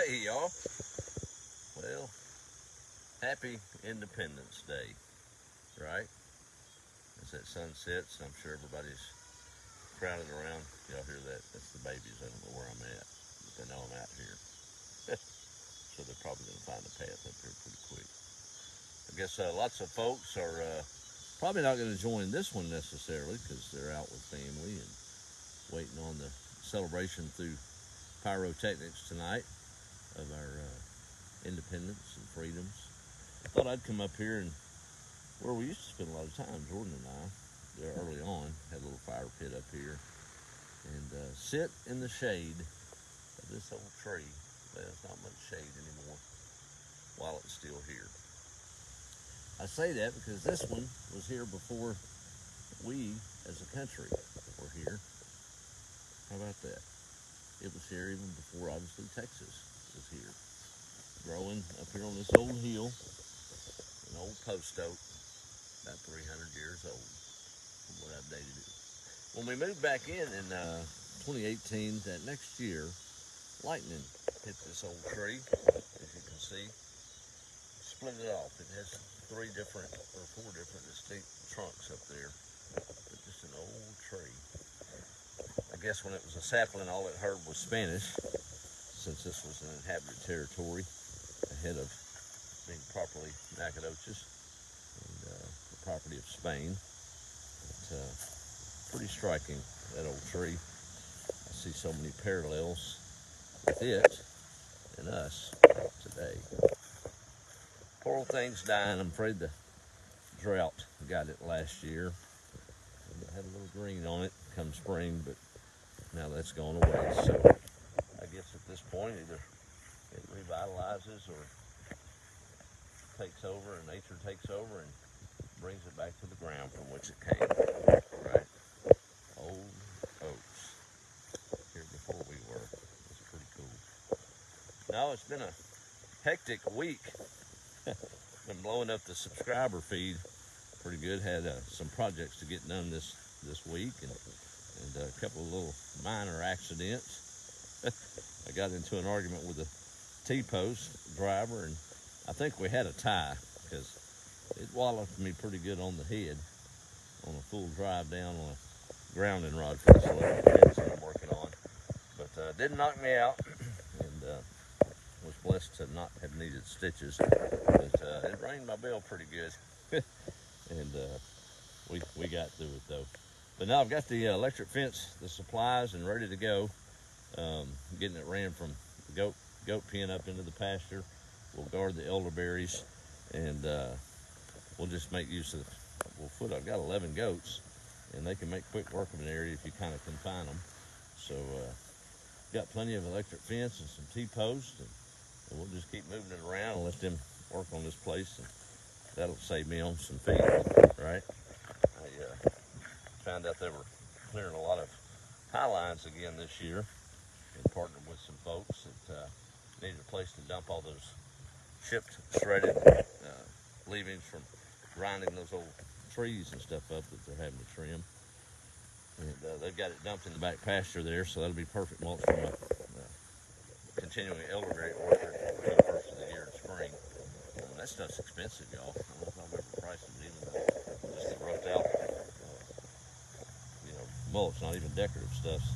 Hey y'all, well, happy Independence Day, right? As that sun sets, I'm sure everybody's crowded around. Y'all hear that? That's the babies. I don't know where I'm at, but they know I'm out here. So they're probably going to find a path up here pretty quick. I guess lots of folks are probably not going to join this one necessarily because they're out with family and waiting on the celebration through pyrotechnics tonight of our independence and freedoms. I thought I'd come up here and where we used to spend a lot of time, Jordan and I, there early on, had a little fire pit up here, and sit in the shade of this old tree. Well, there's not much shade anymore while it's still here. I say that because this one was here before we, as a country, were here. How about that? It was here even before, obviously, Texas was here. Growing up here on this old hill, an old post oak, about 300 years old, from what I've dated it. When we moved back in 2018, that next year, lightning hit this old tree, as you can see, split it off. It has four different distinct trunks up there, but just an old tree. I guess when it was a sapling, all it heard was Spanish, since this was an inhabited territory ahead of being properly Nacogdoches and the property of Spain. But, pretty striking, that old tree. I see so many parallels with it and us today. Poor old thing's dying. I'm afraid the drought got it last year. It had a little green on it come spring, but now that's gone away. So I guess at this point either it revitalizes or takes over and nature takes over and brings it back to the ground from which it came, right? Old oaks, here before we were. It's pretty cool. Now it's been a hectic week. Been blowing up the subscriber feed pretty good. Had some projects to get done this week and a couple of little minor accidents. I got into an argument with a T-post driver, and I think we had a tie because it walloped me pretty good on the head on a full drive down on a grounding rod for this electric fence that I'm working on. But didn't knock me out, and was blessed to not have needed stitches. But it rang my bell pretty good, and we got through it though. But now I've got the electric fence, the supplies, and ready to go. Getting it ran from the goat pen up into the pasture. We'll guard the elderberries, and we'll just make use of. I've got 11 goats, and they can make quick work of an area if you kind of confine them. So got plenty of electric fence and some T-posts, and we'll just keep moving it around and let them work on this place, and that'll save me on some feed, right? I found out they were clearing a lot of high lines again this year, and partnered with some folks that needed a place to dump all those shipped shredded leavings from grinding those old trees and stuff up that they're having to trim. And they've got it dumped in the back pasture there, so that'll be perfect mulch for my continuing elderberry orchard for the first of the year in spring. That stuff's expensive, y'all. I don't know if I've ever priced it, even just the roughed out, mulch, not even decorative stuff's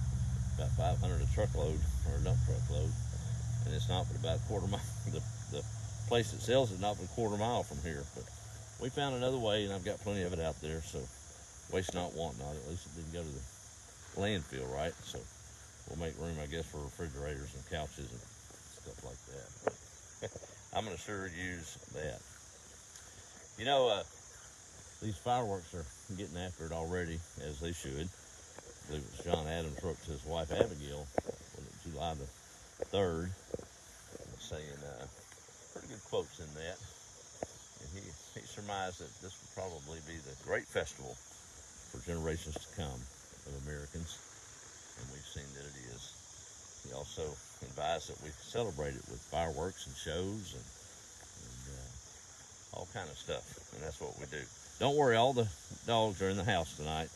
about $500 a truckload or a dump truckload, and it's not but about a quarter mile. The place that sells it not but a quarter mile from here, but we found another way, and I've got plenty of it out there. So waste not, want not. At least it didn't go to the landfill, right? So we'll make room, I guess, for refrigerators and couches and stuff like that. I'm gonna sure use that. These fireworks are getting after it already, as they should. I believe it was John Adams wrote to his wife Abigail on July the 3rd, saying pretty good quotes in that. And he surmised that this would probably be the great festival for generations to come of Americans, and we've seen that it is. He also advised that we celebrate it with fireworks and shows and all kind of stuff, and that's what we do. Don't worry, all the dogs are in the house tonight.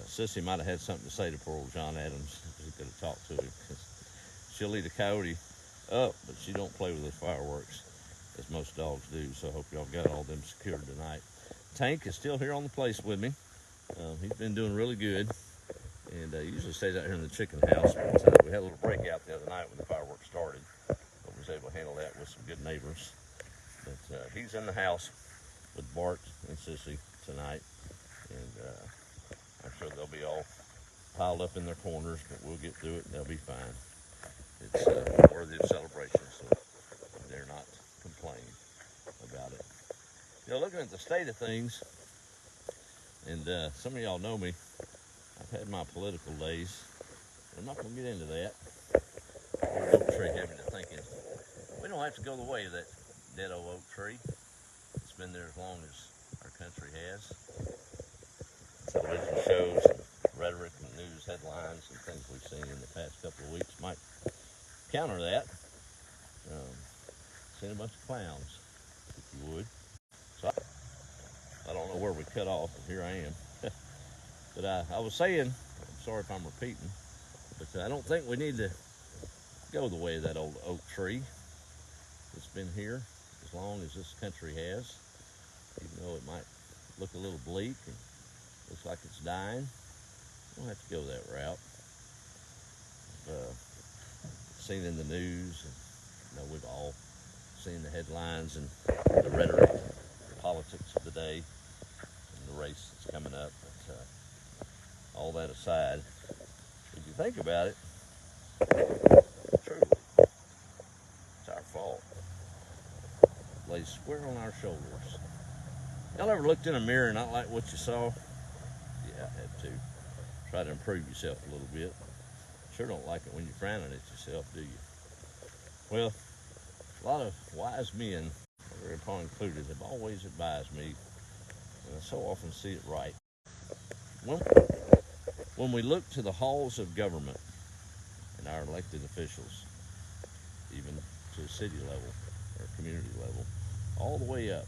Sissy might have had something to say to poor old John Adams if he could have talked to him. She'll eat a coyote up, but she don't play with those fireworks as most dogs do. So I hope y'all got all them secured tonight. Tank is still here on the place with me. He's been doing really good, and he usually stays out here in the chicken house. But, we had a little breakout the other night when the fireworks started, but was able to handle that with some good neighbors. But he's in the house with Bart and Sissy tonight, and I'm sure they'll be all piled up in their corners, but we'll get through it and they'll be fine. It's worthy of celebration, so they're not complaining about it. You know, looking at the state of things, and some of y'all know me, I've had my political days. I'm not going to get into that. Old oak tree having to thinking, we don't have to go the way of that dead old oak tree. It's been there as long as our country has. Television shows, and rhetoric, and news headlines, and things we've seen in the past couple of weeks might counter that. Seen a bunch of clowns, if you would. So I don't know where we cut off, but here I am. But I was saying, I'm sorry if I'm repeating, but I don't think we need to go the way of that old oak tree. It's been here as long as this country has, even though it might look a little bleak and looks like it's dying. We don't have to go that route. Seen in the news, and you know, we've all seen the headlines and the rhetoric, the politics of the day, and the race that's coming up. But all that aside, if you think about it, truly, it's our fault. It lays square on our shoulders. Y'all ever looked in a mirror and not like what you saw? Yeah, I had to. Try to improve yourself a little bit. Sure don't like it when you're frowning at yourself, do you? Well, a lot of wise men, Paul included, have always advised me, and I so often see it right. When we look to the halls of government and our elected officials, even to the city level or community level, all the way up,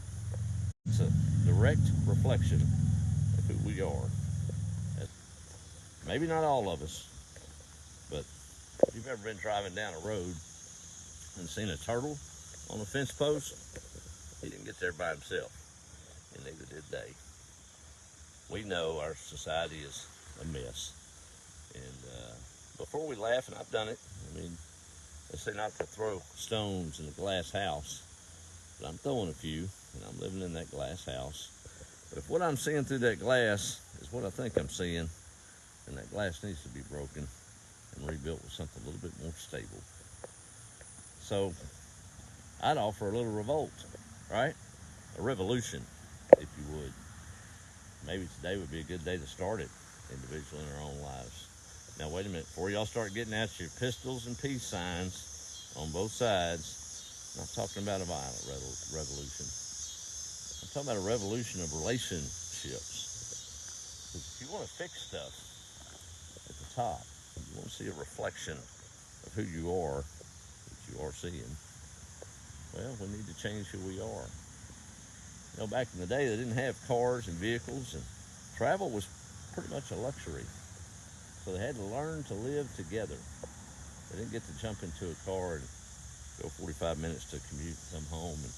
it's a direct reflection of who we are. Maybe not all of us, but if you've ever been driving down a road and seen a turtle on a fence post, he didn't get there by himself, and neither did they. We know our society is a mess, and before we laugh, and I've done it, I mean, they say not to throw stones in a glass house, but I'm throwing a few, and I'm living in that glass house. But if what I'm seeing through that glass is what I think I'm seeing, then that glass needs to be broken and rebuilt with something a little bit more stable. So I'd offer a little revolt, right? A revolution, if you would. Maybe today would be a good day to start it individually in our own lives. Now, wait a minute. Before y'all start getting out your pistols and peace signs on both sides, I'm not talking about a violent revolution. I'm talking about a revolution of relationships. Because if you want to fix stuff at the top, you want to see a reflection of who you are, that you are seeing, well, we need to change who we are. You know, back in the day, they didn't have cars and vehicles, and travel was pretty much a luxury. So they had to learn to live together. They didn't get to jump into a car and go 45 minutes to commute and come home and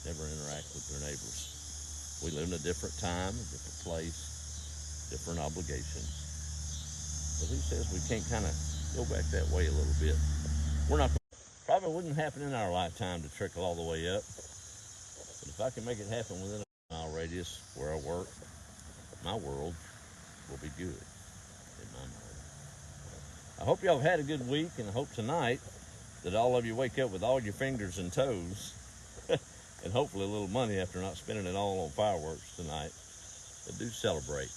never interact with their neighbors. We live in a different time, a different place, different obligations. But who says we can't kind of go back that way a little bit? We're not. Probably wouldn't happen in our lifetime to trickle all the way up. But if I can make it happen within a mile radius where I work, my world will be good in my mind. I hope y'all have had a good week, and I hope tonight that all of you wake up with all your fingers and toes and hopefully a little money after not spending it all on fireworks tonight. But do celebrate.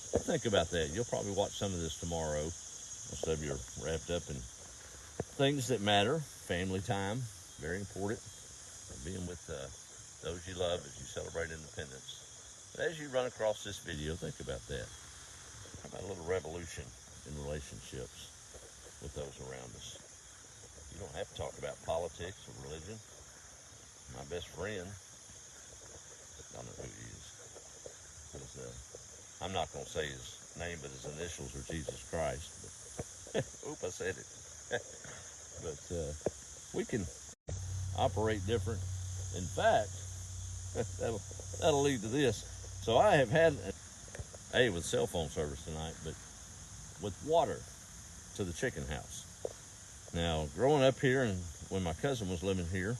Think about that. You'll probably watch some of this tomorrow. Most of you are wrapped up in things that matter. Family time, very important. Being with those you love as you celebrate independence. But as you run across this video, think about that. How about a little revolution in relationships with those around us? You don't have to talk about politics or religion. My best friend, I don't know who he is. I'm not going to say his name, but his initials are Jesus Christ. But, oop, I said it. But we can operate different. In fact, that'll lead to this. So I have had with cell phone service tonight, but with water to the chicken house. Now, growing up here, and when my cousin was living here,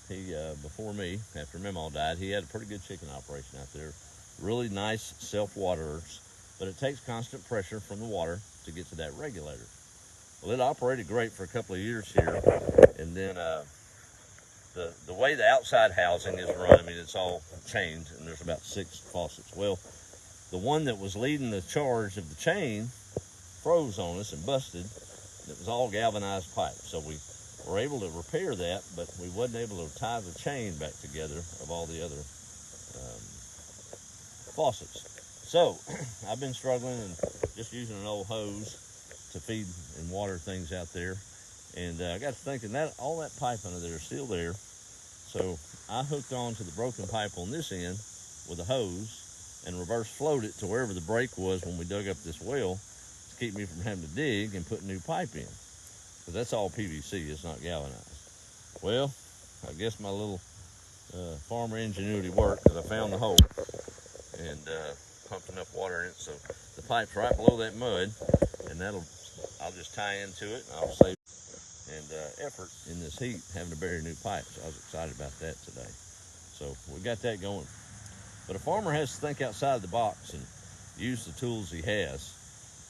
he before me, after Mamaw died, he had a pretty good chicken operation out there. Really nice self-waterers, but it takes constant pressure from the water to get to that regulator. Well, it operated great for a couple of years here, and then the way the outside housing is run, I mean, it's all chained, and there's about 6 faucets. Well, the one that was leading the charge of the chain froze on us and busted, and it was all galvanized pipe. So we were able to repair that, but we wasn't able to tie the chain back together of all the other faucets. So I've been struggling and just using an old hose to feed and water things out there. And I got to thinking that all that pipe under there is still there. So I hooked on to the broken pipe on this end with a hose and reverse flowed it to wherever the break was when we dug up this well to keep me from having to dig and put new pipe in. Because that's all PVC, it's not galvanized. Well, I guess my little farmer ingenuity worked, because I found the hole and pumped enough water in it. So the pipe's right below that mud, and I'll just tie into it, and I'll save effort in this heat having to bury new pipe. So I was excited about that today. So we got that going. But a farmer has to think outside the box and use the tools he has.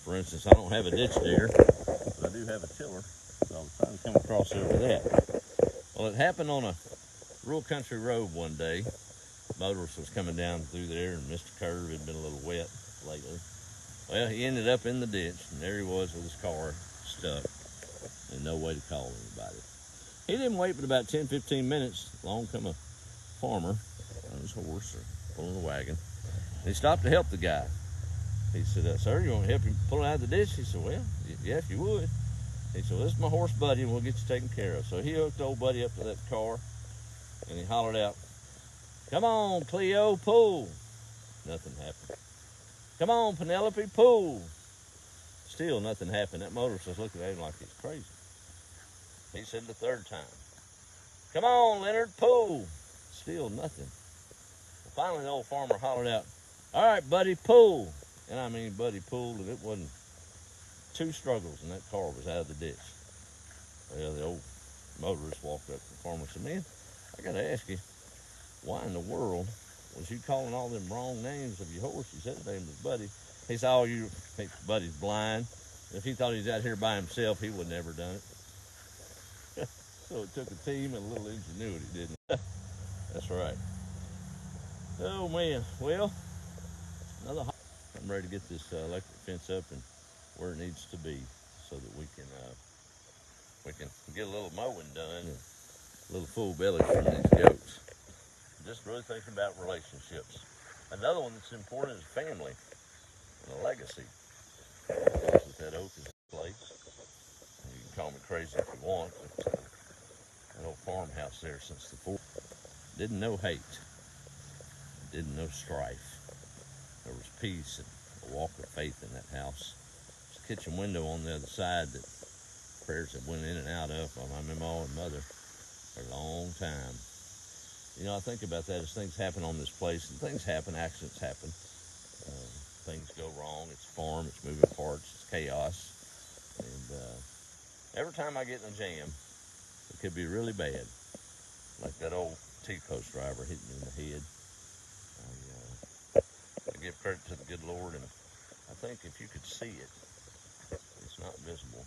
For instance, I don't have a ditch digger, but I do have a tiller. So I was trying to come across over that. Well, it happened on a rural country road one day. Motorist was coming down through there, and Mr. Curve had been a little wet lately. Well, he ended up in the ditch, and there he was with his car stuck and no way to call anybody. He didn't wait but about 10-15 minutes. Along come a farmer on his horse or pulling a wagon. And he stopped to help the guy. He said, sir, you want to help him pull it out of the ditch? He said, well, yeah, if you would. He said, well, this is my horse Buddy, and we'll get you taken care of. So he hooked old Buddy up to that car, and he hollered out, come on, Cleo, pull. Nothing happened. Come on, Penelope, pull. Still nothing happened. That motorist was looking at him like he's crazy. He said the third time, come on, Leonard, pull. Still nothing. Well, finally, the old farmer hollered out, all right, Buddy, pull. And I mean, Buddy pulled, and it wasn't 2 struggles, and that car was out of the ditch. Well, the old motorist walked up to the farmer and said, man, I got to ask you, why in the world was you calling all them wrong names of your horse? You said his name was Buddy. He said, oh, Buddy's blind. If he thought he was out here by himself, he would never done it. So it took a team and a little ingenuity, didn't it? That's right. Oh, man. Well, I'm ready to get this electric fence up and where it needs to be so that we can get a little mowing done and a little full belly from these goats. Just really thinking about relationships. Another one that's important is family and a legacy. Because with that oak is a place. You can call me crazy if you want, but that old farmhouse there since the 40s didn't know hate, didn't know strife. There was peace and a walk of faith in that house. There's a kitchen window on the other side that prayers that went in and out of by my Mamaw and mother for a long time. You know, I think about that as things happen on this place, and things happen, accidents happen. Things go wrong. It's a farm, it's moving parts, it's chaos. And every time I get in a jam, it could be really bad. Like that old T-post driver hitting me in the head. I give credit to the good Lord, and I think if you could see it, it's not visible.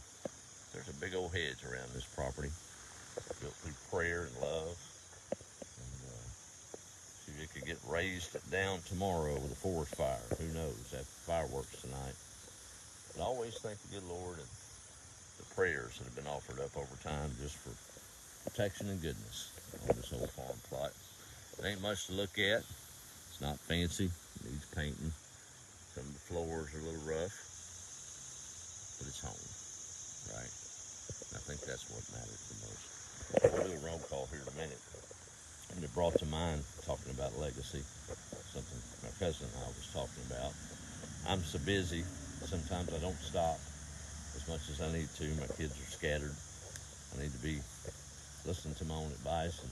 There's a big old hedge around this property, built through prayer and love. And it could get raised down tomorrow with a forest fire. Who knows, after fireworks tonight. But I always thank the good Lord and the prayers that have been offered up over time just for protection and goodness on this old farm plot. It ain't much to look at. It's not fancy. It needs painting. Some of the floors are a little rough. But it's home, right? And I think that's what matters the most. We'll do a roll call here in a minute. And it brought to mind, talking about legacy, something my cousin and I was talking about. I'm so busy, sometimes I don't stop as much as I need to. My kids are scattered. I need to be listen to my own advice and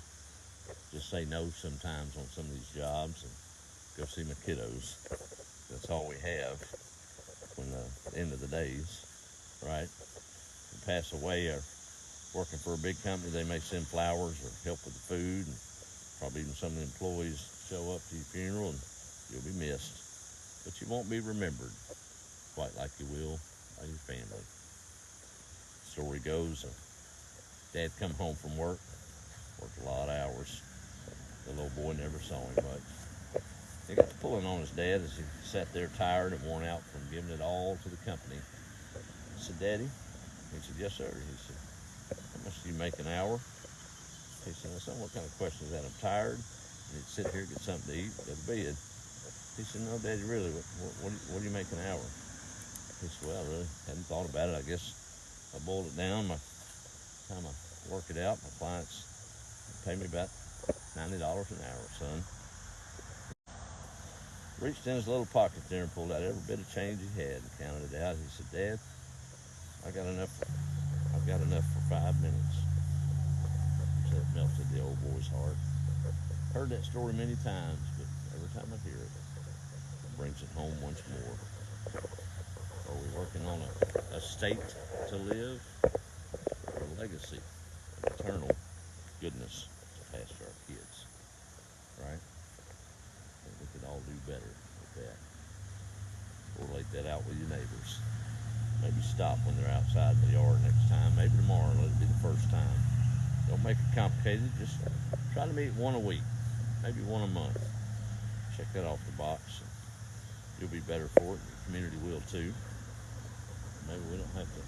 just say no sometimes on some of these jobs and go see my kiddos. That's all we have when the end of the days, right? We pass away or working for a big company, they may send flowers or help with the food, and probably even some of the employees show up to your funeral, and you'll be missed. But you won't be remembered quite like you will by your family. The story goes, Dad come home from worked a lot of hours. The little boy never saw him much. He got to pulling on his dad as he sat there tired and worn out from giving it all to the company. I said, Daddy? He said, yes, sir. He said, how much do you make an hour? He said, son, what kind of question is that? I'm tired. And he'd sit here, get something to eat, go to bed. He said, no, Daddy, really, what do you make an hour? He said, well, I really hadn't thought about it. I guess I boiled it down. By the time I work it out, my clients pay me about $90 an hour, son. Reached in his little pocket there and pulled out every bit of change he had and counted it out. He said, Dad, I've got enough for 5 minutes. So it melted the old boy's heart. Heard that story many times, but every time I hear it, it brings it home once more. Are we working on a state to live or a legacy of eternal goodness to pass to our kids? Right? We could all do better with that. Correlate that out with your neighbors. Maybe stop when they're outside the yard next time. Maybe tomorrow, let it be the first time. Don't make it complicated. Just try to meet one a week, maybe one a month. Check that off the box. You'll be better for it. The community will too. Maybe we don't have to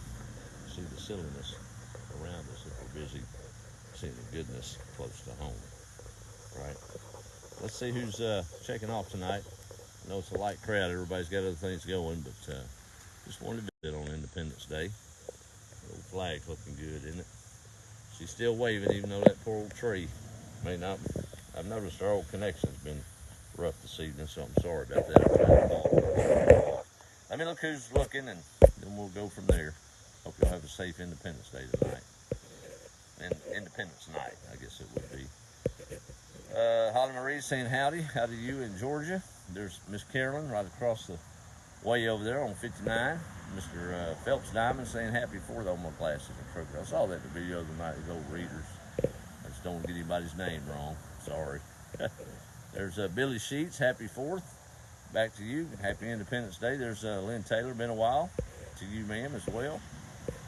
see the silliness around us if we're busy seeing the goodness close to home. Right? Let's see who's checking off tonight. I know it's a light crowd. Everybody's got other things going, but just wanted to do it on Independence Day. The old flag's looking good, isn't it? She's still waving, even though that poor old tree may not. I've noticed our old connection's been rough this evening, so I'm sorry about that. Let me look who's looking, and then we'll go from there. Hope you'll have a safe Independence Day tonight. And Independence Night, I guess it would be. Holly Marie saying howdy. Howdy to you in Georgia. There's Miss Carolyn right across the way over there on 59. Mr. Phelps Diamond saying happy 4th on my glasses and crooked. I saw that in the video the night, his old readers. I just don't want to get anybody's name wrong. Sorry. There's Billy Sheets. Happy 4th. Back to you. Happy Independence Day. There's Lynn Taylor. Been a while. To you, ma'am, as well.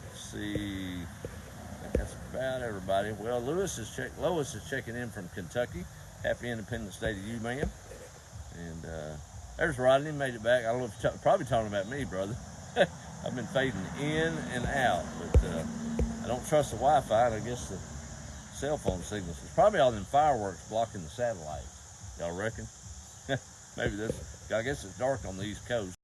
Let's see. I think that's about everybody. Well, Lois is checking in from Kentucky. Happy Independence Day to you, ma'am. And there's Rodney, made it back. I don't know if you're probably talking about me, brother. I've been fading in and out, but I don't trust the Wi-Fi, and I guess the cell phone signals. It's probably all them fireworks blocking the satellites. Y'all reckon? Maybe this. I guess it's dark on the East Coast.